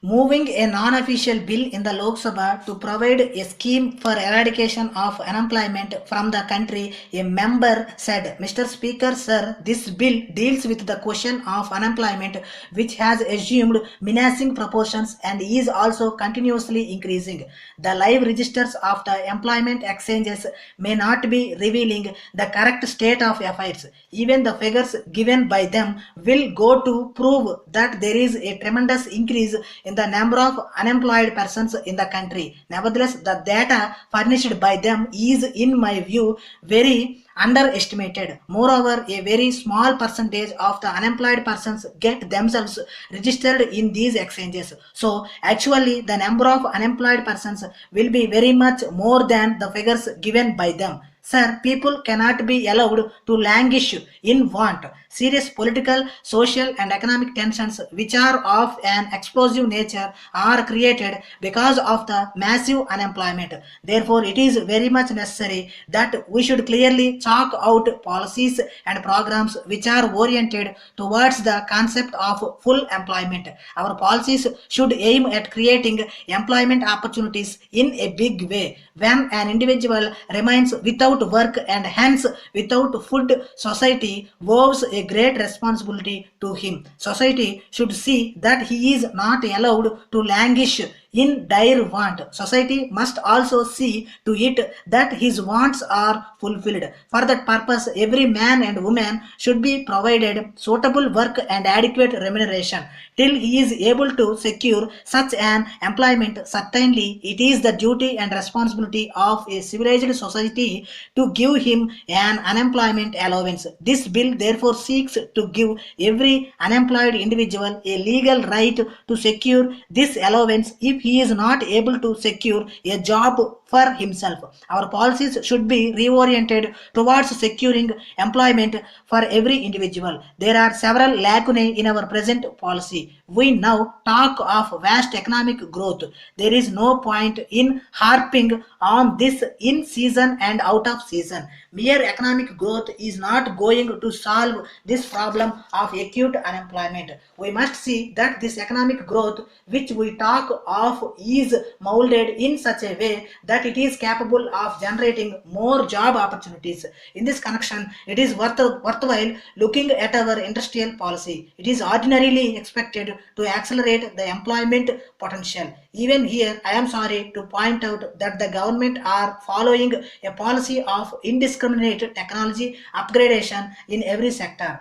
moving a non-official bill in the Lok Sabha to provide a scheme for eradication of unemployment from the country, a member said, Mr. Speaker, sir, this bill deals with the question of unemployment which has assumed menacing proportions and is also continuously increasing. The live registers of the employment exchanges may not be revealing the correct state of affairs. Even the figures given by them will go to prove that there is a tremendous increase in the number of unemployed persons in the country. Nevertheless, the data furnished by them is, in my view, very underestimated. Moreover, a very small percentage of the unemployed persons get themselves registered in these exchanges. So, actually, the number of unemployed persons will be very much more than the figures given by them. Sir, people cannot be allowed to languish in want. Serious political, social, and economic tensions, which are of an explosive nature, are created because of the massive unemployment. Therefore, it is very much necessary that we should clearly chalk out policies and programs which are oriented towards the concept of full employment. Our policies should aim at creating employment opportunities in a big way. When an individual remains without work and hence without food, society owes a great responsibility to him. Society should see that he is not allowed to languish in dire want. Society must also see to it that his wants are fulfilled. For that purpose, every man and woman should be provided suitable work and adequate remuneration. Till he is able to secure such an employment, certainly it is the duty and responsibility of a civilized society to give him an unemployment allowance. This bill therefore seeks to give every unemployed individual a legal right to secure this allowance if he is not able to secure a job for himself. Our policies should be reoriented towards securing employment for every individual. There are several lacunae in our present policy. We now talk of vast economic growth. There is no point in harping on this in season and out of season. Mere economic growth is not going to solve this problem of acute unemployment. We must see that this economic growth which we talk of is molded in such a way that it is capable of generating more job opportunities. In this connection, it is worthwhile looking at our industrial policy. It is ordinarily expected to accelerate the employment potential. Even here, I am sorry to point out that the government are following a policy of indiscriminate technology upgradation in every sector.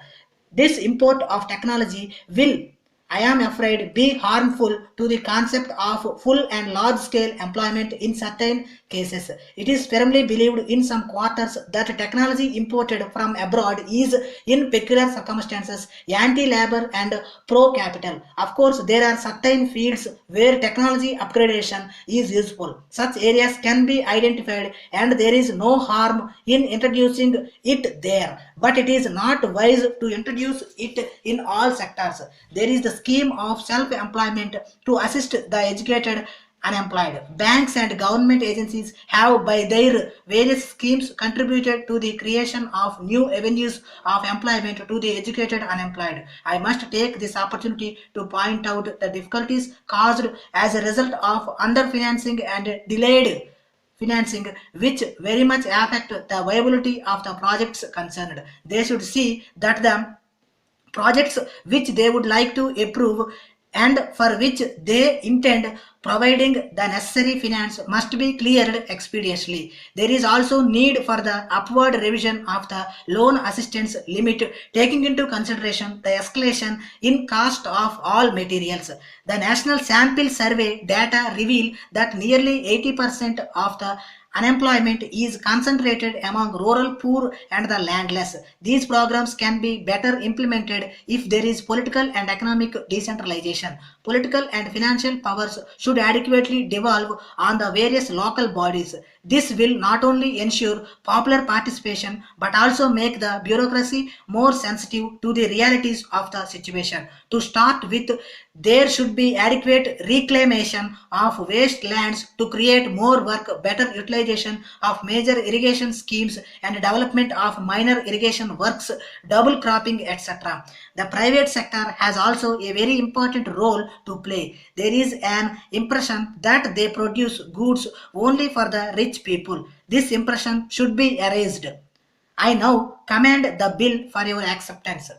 This import of technology will, I am afraid, be harmful to the concept of full and large scale employment in certain cases. It is firmly believed in some quarters that technology imported from abroad is, in peculiar circumstances, anti-labor and pro-capital. Of course, there are certain fields where technology upgradation is useful. Such areas can be identified and there is no harm in introducing it there. But it is not wise to introduce it in all sectors. There is the scheme of self-employment to assist the educated unemployed. Banks and government agencies have by their various schemes contributed to the creation of new avenues of employment to the educated unemployed. I must take this opportunity to point out the difficulties caused as a result of underfinancing and delayed financing which very much affect the viability of the projects concerned. They should see that the projects which they would like to approve and for which they intend providing the necessary finance must be cleared expeditiously. There is also need for the upward revision of the loan assistance limit, taking into consideration the escalation in cost of all materials. The National Sample Survey data reveal that nearly 80% of the unemployment is concentrated among rural poor and the landless. These programs can be better implemented if there is political and economic decentralization. Political and financial powers should adequately devolve on the various local bodies. This will not only ensure popular participation but also make the bureaucracy more sensitive to the realities of the situation. To start with, there should be adequate reclamation of wastelands to create more work, better utilization of major irrigation schemes, and development of minor irrigation works, double cropping, etc. The private sector has also a very important role to play. There is an impression that they produce goods only for the rich people. This impression should be erased. I now commend the bill for your acceptance.